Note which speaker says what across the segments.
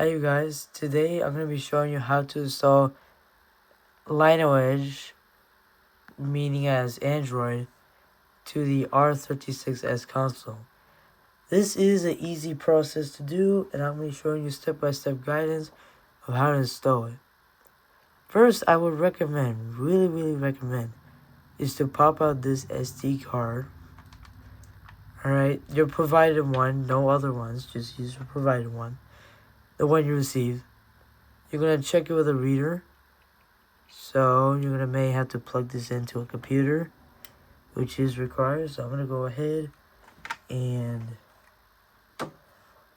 Speaker 1: Hi you guys, today I'm going to be showing you how to install Lineagos, meaning as Android, to the R36S console. This is an easy process to do, and I'm going to be showing you step-by-step guidance of how to install it. First, I would recommend, really recommend, is to pop out this SD card. Alright, your provided one, no other ones, just use your provided one. The one you receive. You're going to check it with a reader. So you're gonna may have to plug this into a computer, which is required. So I'm gonna go ahead and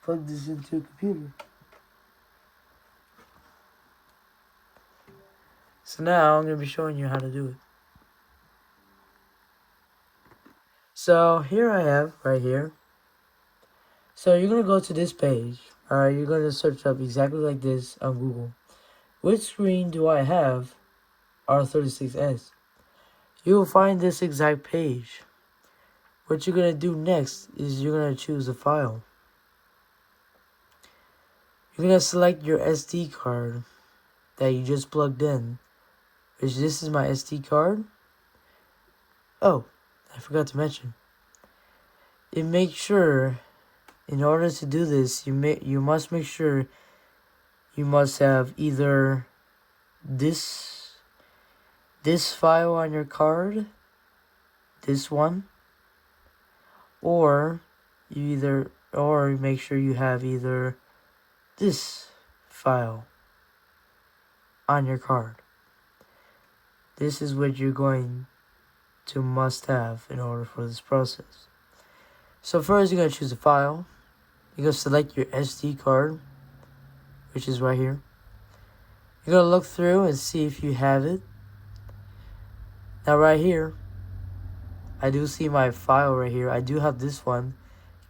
Speaker 1: plug this into a computer. So now I'm gonna be showing you how to do it. So here I have right here. So you're gonna go to this page. Alright, you're gonna search up exactly like this on Google. Which screen do I have? R36S. You will find this exact page. What you're gonna do next is you're gonna choose a file. You're gonna select your SD card that you just plugged in, which this is my SD card. Oh, I forgot to mention. And make sure, in order to do this, you must make sure you must have either this file on your card, this one, or make sure you have either this file on your card. This is what you're going to must have in order for this process. So first you're going to choose a file. You're going to select your SD card, which is right here. You're going to look through and see if you have it. Now right here, I do see my file right here. I do have this one,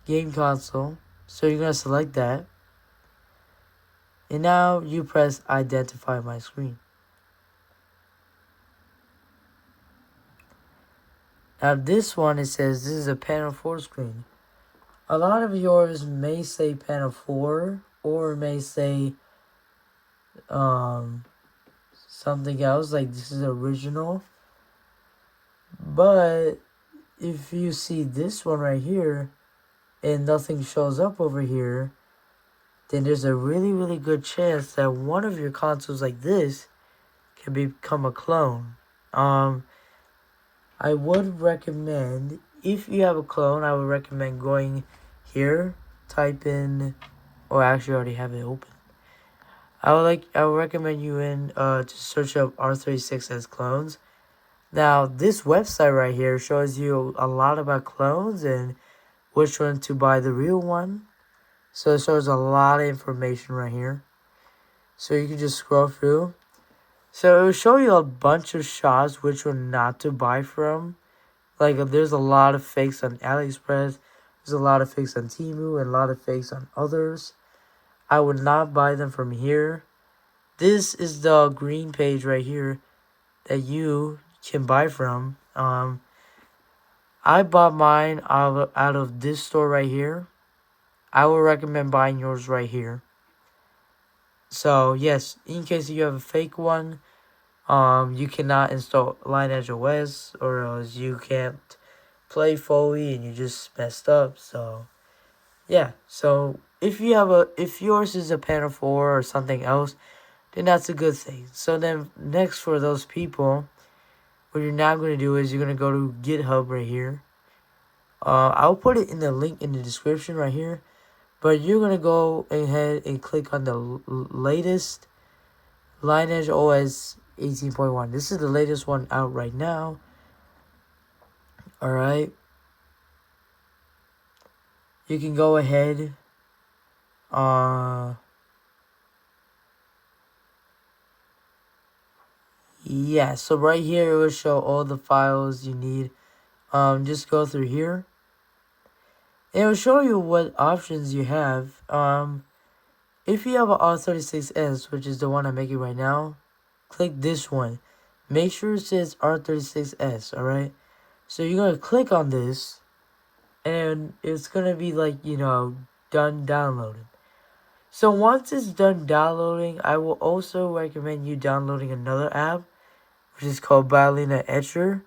Speaker 1: game console. So you're going to select that. And now you press identify my screen. Now this one, it says this is a panel 4 screen. A lot of yours may say panel 4 or may say something else, like this is original. But if you see this one right here and nothing shows up over here, then there's a really good chance that one of your consoles like this can become a clone. I would recommend, if you have a clone, I would recommend going here, type in, or actually I already have it open. I would recommend you to search up R36S clones. Now this website right here shows you a lot about clones and which one to buy the real one. So it shows a lot of information right here. So you can just scroll through. So it will show you a bunch of shops which one not to buy from. Like there's a lot of fakes on AliExpress. There's a lot of fakes on Temu and a lot of fakes on others. I would not buy them from here. This is the green page right here that you can buy from. I bought mine out of this store right here. I would recommend buying yours right here. So yes, in case you have a fake one, you cannot install Lineagos, or else you can't play fully and you just messed up. So yeah, so if yours is a panel 4 or something else, then that's a good thing. So then next, for those people, what you're now going to do is you're going to go to GitHub right here. I'll put it in the link in the description right here. But you're going to go ahead and click on the latest Lineage OS 18.1. This is the latest one out right now. Alright. You can go ahead. Yeah, so right here it will show all the files you need. Just go through here. It will show you what options you have. If you have an R36S, which is the one I'm making right now, click this one. Make sure it says R36S, alright? So you're going to click on this, and it's going to be like, done downloading. So once it's done downloading, I will also recommend you downloading another app, which is called Balina Etcher,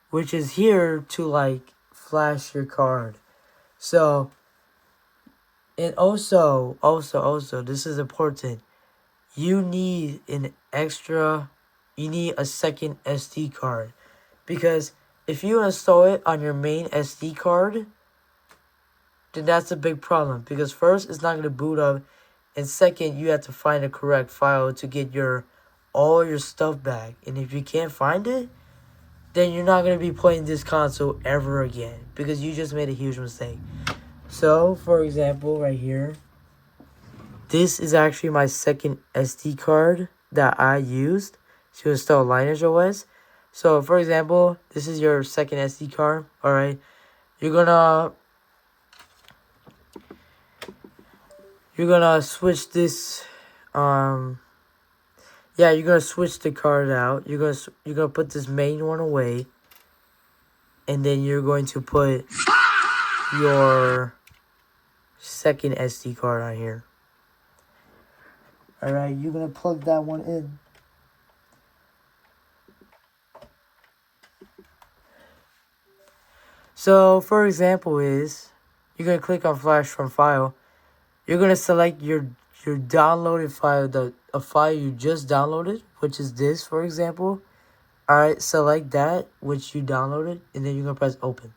Speaker 1: which is here to like flash your card. So, and also, this is important. You need you need a second SD card. Because if you install it on your main SD card, then that's a big problem. Because first, it's not going to boot up. And second, you have to find the correct file to get all your stuff back. And if you can't find it, then you're not going to be playing this console ever again. Because you just made a huge mistake. So, for example, right here, this is actually my second SD card that I used to install Lineagos. So, for example, this is your second SD card. Alright, you're gonna switch this. You're gonna switch the card out. You're gonna put this main one away, and then you're going to put your second SD card on here. Alright, you're gonna plug that one in. So, for example, you're gonna click on Flash from File. You're gonna select your downloaded file, a file you just downloaded, which is this, for example. Alright, select that which you downloaded, and then you're gonna press Open.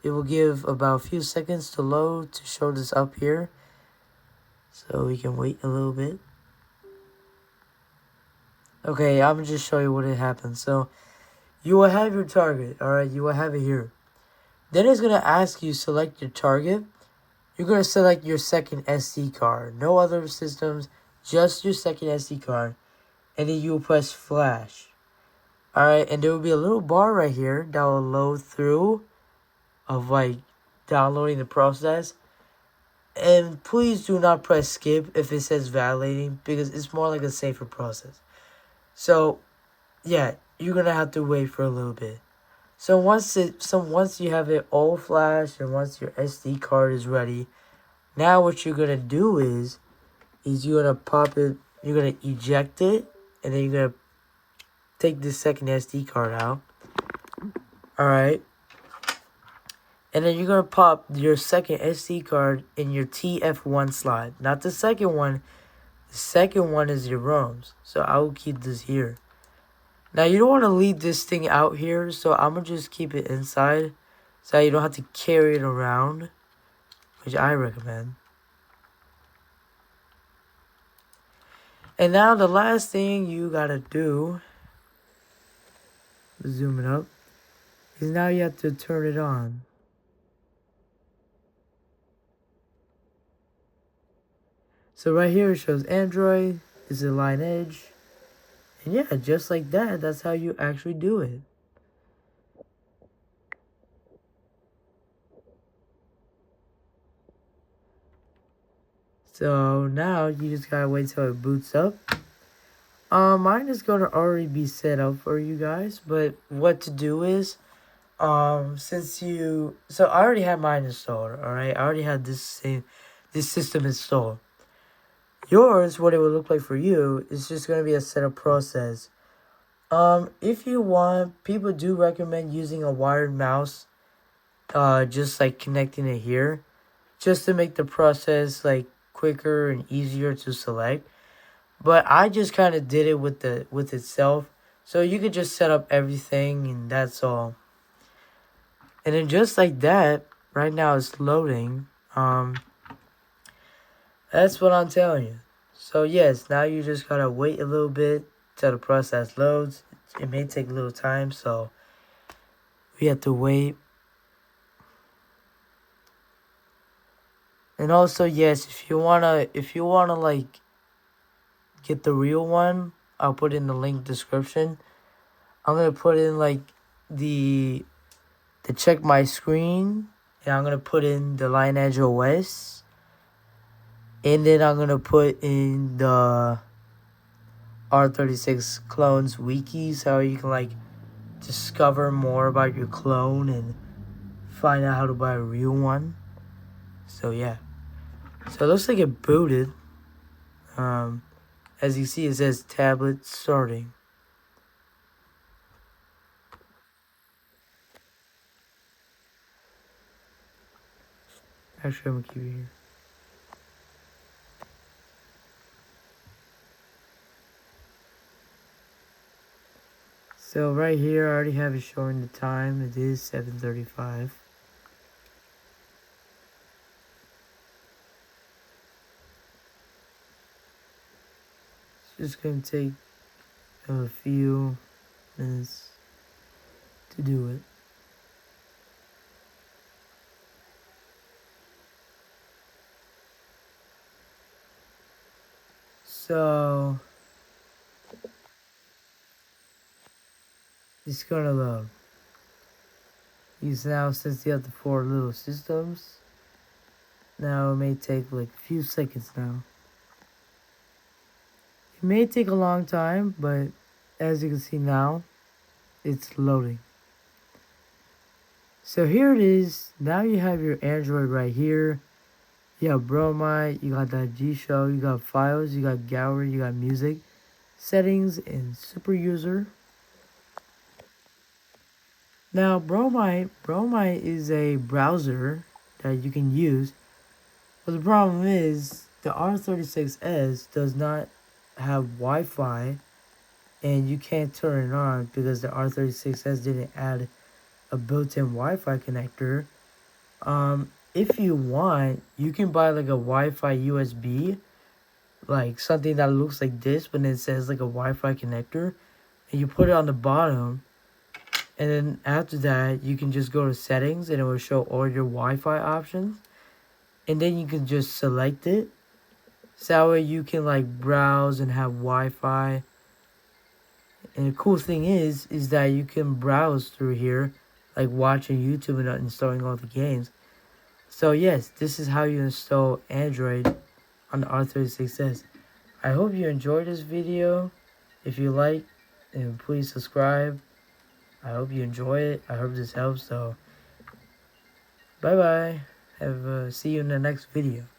Speaker 1: It will give about a few seconds to load to show this up here. So we can wait a little bit. Okay, I'm gonna just show you what it happens. So you will have your target, alright, you will have it here. Then it's gonna ask you select your target. You're gonna select your second SD card. No other systems, just your second SD card. And then you will press Flash. Alright, and there will be a little bar right here that will load through of like downloading the process. And please do not press skip if it says validating, because it's more like a safer process. So yeah, you're gonna have to wait for a little bit. So once you have it all flashed and once your SD card is ready, now what you're gonna do is you're gonna pop it, you're gonna eject it, and then you're gonna take the second SD card out. Alright. And then you're gonna pop your second SD card in your TF1 slot. Not the second one. The second one is your ROMs. So I will keep this here. Now you don't want to leave this thing out here, so I'm gonna just keep it inside so you don't have to carry it around, which I recommend. And now the last thing you gotta do, zoom it up, is now you have to turn it on. So right here it shows Android, this is Lineagos, and yeah, just like that, that's how you actually do it. So now you just gotta wait till it boots up. Mine is gonna already be set up for you guys, but what to do is, so I already had mine installed, alright? I already had this system installed. Yours, what it would look like for you, is just gonna be a setup process. If you want, people do recommend using a wired mouse, just like connecting it here, just to make the process like quicker and easier to select. But I just kind of did it with itself, so you could just set up everything and that's all. And then just like that, right now it's loading. That's what I'm telling you. So yes, now you just gotta wait a little bit till the process loads. It may take a little time, so we have to wait. And also, yes, if you wanna like get the real one, I'll put in the link description. I'm gonna put in like the check my screen, and I'm gonna put in the Lineagos, and then I'm gonna put in the R36 clones wiki, so you can like discover more about your clone and find out how to buy a real one. So yeah. So it looks like it booted. As you see, it says tablet starting. Actually, I'm gonna keep it here. So right here, I already have it showing the time. It is 7:35. It's just gonna take a few minutes to do it. So it's gonna load. These now, since you have the 4 little systems, now it may take like a few seconds now. It may take a long time, but as you can see now, it's loading. So here it is. Now you have your Android right here. You have Bromide, you got that G Show, you got files, you got gallery, you got music, settings, and super user. Now Bromide is a browser that you can use, but the problem is the R36S does not have Wi-Fi, and you can't turn it on because the R36S didn't add a built-in Wi-Fi connector. If you want, you can buy like a Wi-Fi USB, like something that looks like this, but it says like a Wi-Fi connector, and you put it on the bottom, and then after that, you can just go to settings, and it will show all your Wi-Fi options, and then you can just select it, so that way you can like browse and have Wi-Fi. And the cool thing is that you can browse through here, like watching YouTube and installing all the games. So yes, this is how you install Android on the R36S. I hope you enjoyed this video. If you like, then please subscribe. I hope you enjoy it. I hope this helps. So, bye bye. See you in the next video.